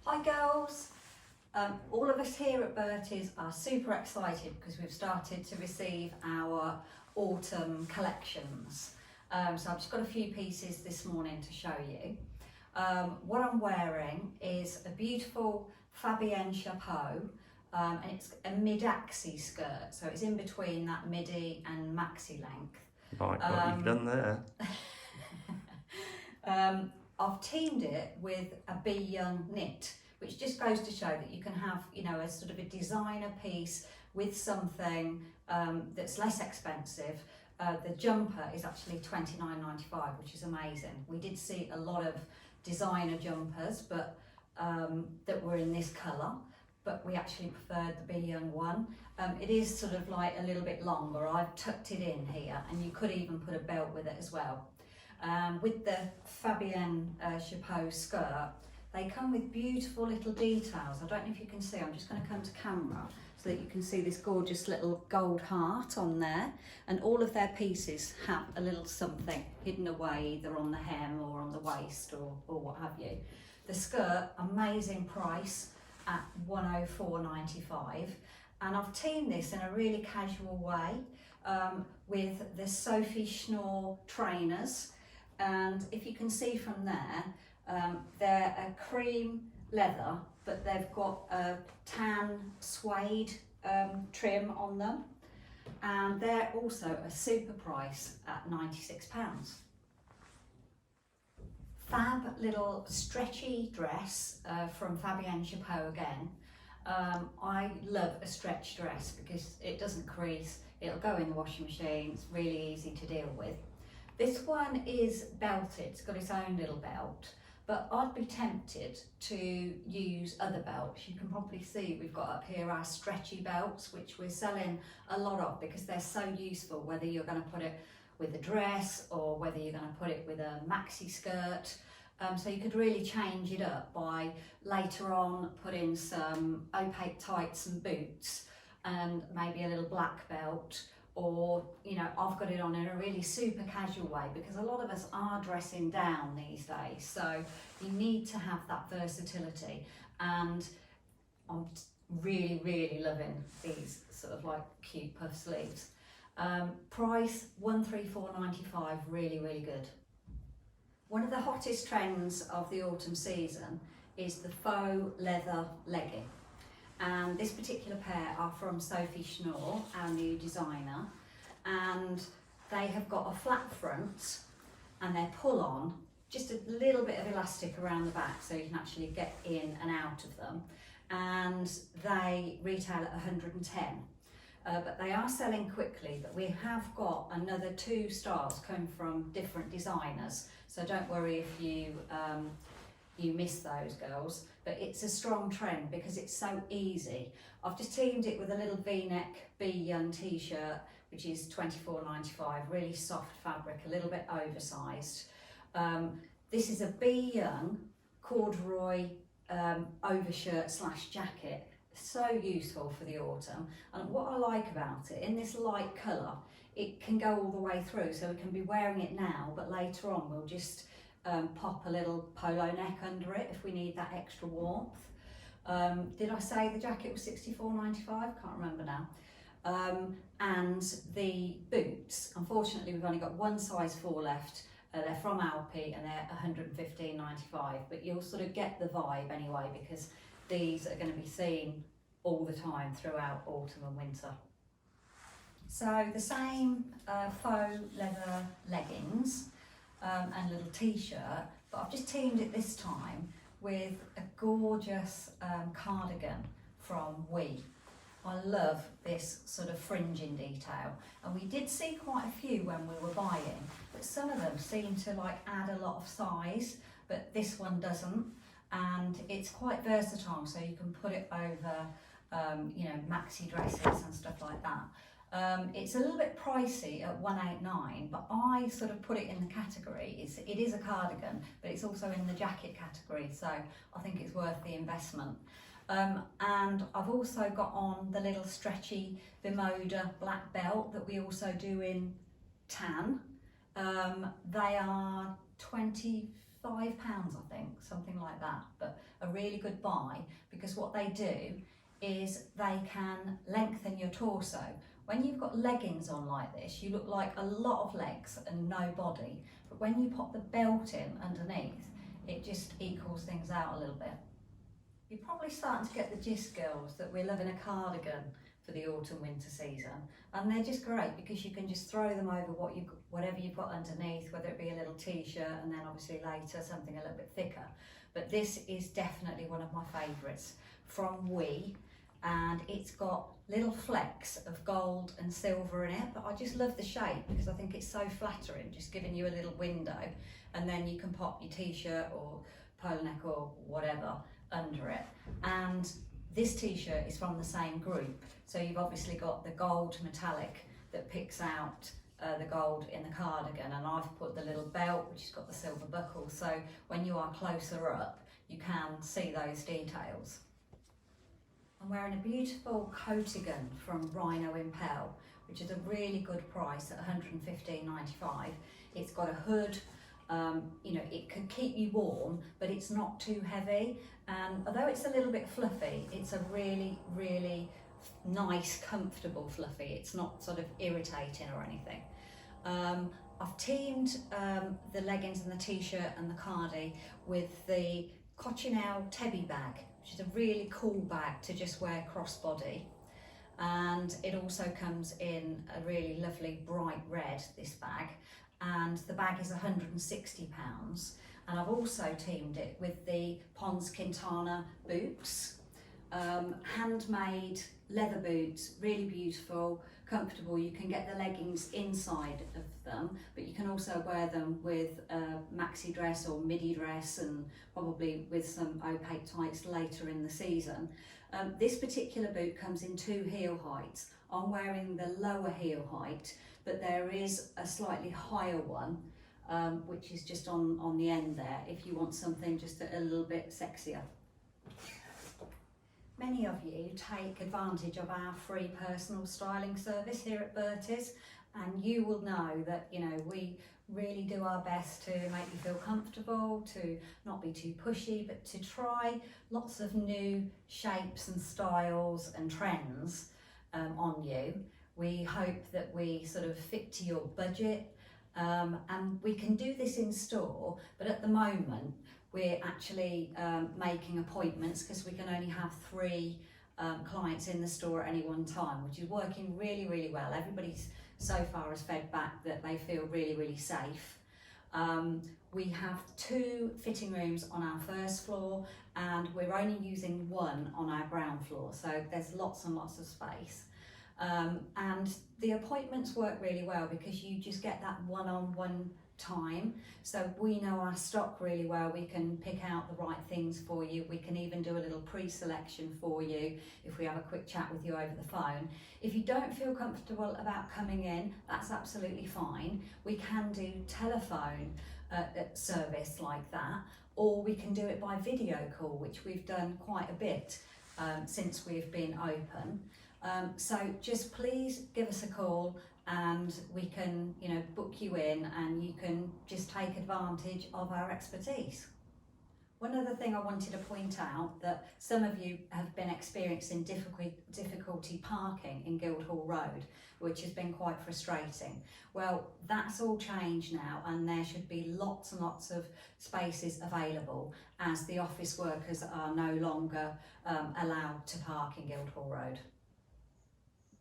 Hi girls! All of us here at Bertie's are super excited because we've started to receive our autumn collections. So I've just got a few pieces this morning to show you. What I'm wearing is a beautiful Fabienne Chapot, and it's a mid-axi skirt, so it's in between that midi and maxi length. Right, what you've done there. I've teamed it with a Be Young knit, which just goes to show that you can have, you know, a sort of a designer piece with something that's less expensive. The jumper is actually $29.95, which is amazing. We did see a lot of designer jumpers, but that were in this colour, but we actually preferred the Be Young one. It is sort of like a little bit longer. I've tucked it in here, and you could even put a belt with it as well. With the Fabienne Chapot skirt, they come with beautiful little details. I don't know if you can see, I'm just going to come to camera so that you can see this gorgeous little gold heart on there, and all of their pieces have a little something hidden away either on the hem or on the waist or what have you. The skirt, amazing price at $104.95, and I've teamed this in a really casual way with the Sofie Schnoor trainers. And if you can see from there, they're a cream leather, but they've got a tan suede trim on them, and they're also a super price at £96. Fab little stretchy dress from Fabienne Chapot again. I love a stretch dress because it doesn't crease, it'll go in the washing machine, it's really easy to deal with. This one is belted, it's got its own little belt, but I'd be tempted to use other belts. You can probably see we've got up here our stretchy belts, which we're selling a lot of because they're so useful, whether you're going to put it with a dress or whether you're going to put it with a maxi skirt. So you could really change it up by later on putting some opaque tights and boots and maybe a little black belt. Or, you know, I've got it on in a really super casual way because a lot of us are dressing down these days, so you need to have that versatility. And I'm really loving these sort of like cute puff sleeves. Price $134.95, really good. One of the hottest trends of the autumn season is the faux leather legging. And this particular pair are from Sofie Schnoor, our new designer, and they have got a flat front and they're pull on, just a little bit of elastic around the back so you can actually get in and out of them, and they retail at 110. But they are selling quickly, but we have got another 2 styles coming from different designers, so don't worry if you miss those, girls. But it's a strong trend because it's so easy. I've just teamed it with a little v-neck Be Young t-shirt, which is $24.95, really soft fabric, a little bit oversized. This is a Be Young corduroy overshirt / jacket, so useful for the autumn. And what I like about it, in this light colour, it can go all the way through, so we can be wearing it now, but later on we'll just pop a little polo neck under it if we need that extra warmth. Did I say the jacket was $64.95? Can't remember now. And the boots, unfortunately we've only got one size 4 left. They're from Alpi and they're $115.95, but you'll sort of get the vibe anyway because these are going to be seen all the time throughout autumn and winter. So the same faux leather leggings and little t-shirt, but I've just teamed it this time with a gorgeous cardigan from We. I love this sort of fringing detail, and we did see quite a few when we were buying, but some of them seem to like add a lot of size, but this one doesn't, and it's quite versatile, so you can put it over you know, maxi dresses and stuff like that. It's a little bit pricey at $189, but I sort of put it in the category. It is a cardigan, but it's also in the jacket category, so I think it's worth the investment. And I've also got on the little stretchy Vimoda black belt that we also do in tan. They are $24 £5, I think, something like that, but a really good buy, because what they do is they can lengthen your torso. When you've got leggings on like this, you look like a lot of legs and no body, but when you pop the belt in underneath, it just equals things out a little bit. You're probably starting to get the gist, girls, that we're loving a cardigan for the autumn winter season, and they're just great because you can just throw them over whatever you've got underneath, whether it be a little t-shirt and then obviously later something a little bit thicker. But this is definitely one of my favourites from We, and it's got little flecks of gold and silver in it, but I just love the shape because I think it's so flattering, just giving you a little window, and then you can pop your t-shirt or polo neck or whatever under it. And this t-shirt is from the same group, so you've obviously got the gold metallic that picks out the gold in the cardigan, and I've put the little belt which has got the silver buckle, so when you are closer up you can see those details. I'm wearing a beautiful coatigan from Rhino Impel, which is a really good price at £115.95. It's got a hood, you know, it can keep you warm, but it's not too heavy. And although it's a little bit fluffy, it's a really, really nice, comfortable fluffy. It's not sort of irritating or anything. I've teamed the leggings and the t-shirt and the cardi with the Coccinelle Tebe bag, which is a really cool bag to just wear crossbody. And it also comes in a really lovely bright red, this bag, and the bag is £160. And I've also teamed it with the Pons Quintana boots, handmade leather boots, really beautiful, comfortable. You can get the leggings inside of them, but you can also wear them with a maxi dress or midi dress, and probably with some opaque tights later in the season. This particular boot comes in 2 heel heights. I'm wearing the lower heel height, but there is a slightly higher one, which is just on the end there, if you want something just a little bit sexier. Many of you take advantage of our free personal styling service here at Bertie's, and you will know that, you know, we really do our best to make you feel comfortable, to not be too pushy, but to try lots of new shapes and styles and trends on you. We hope that we sort of fit to your budget, and we can do this in store, but at the moment we're actually making appointments because we can only have 3 clients in the store at any one time, which is working really, really well. Everybody's so far has fed back that they feel really, really safe. We have 2 fitting rooms on our first floor, and we're only using 1 on our ground floor, so there's lots and lots of space. And the appointments work really well because you just get that one-on-one time, so we know our stock really well. We can pick out the right things for you. We can even do a little pre-selection for you if we have a quick chat with you over the phone. If you don't feel comfortable about coming in, that's absolutely fine. We can do telephone service like that, or we can do it by video call, which we've done quite a bit since we've been open. So just please give us a call and we can, you know, book you in and you can just take advantage of our expertise. One other thing I wanted to point out, that some of you have been experiencing difficulty parking in Guildhall Road, which has been quite frustrating. Well, that's all changed now, and there should be lots and lots of spaces available, as the office workers are no longer allowed to park in Guildhall Road.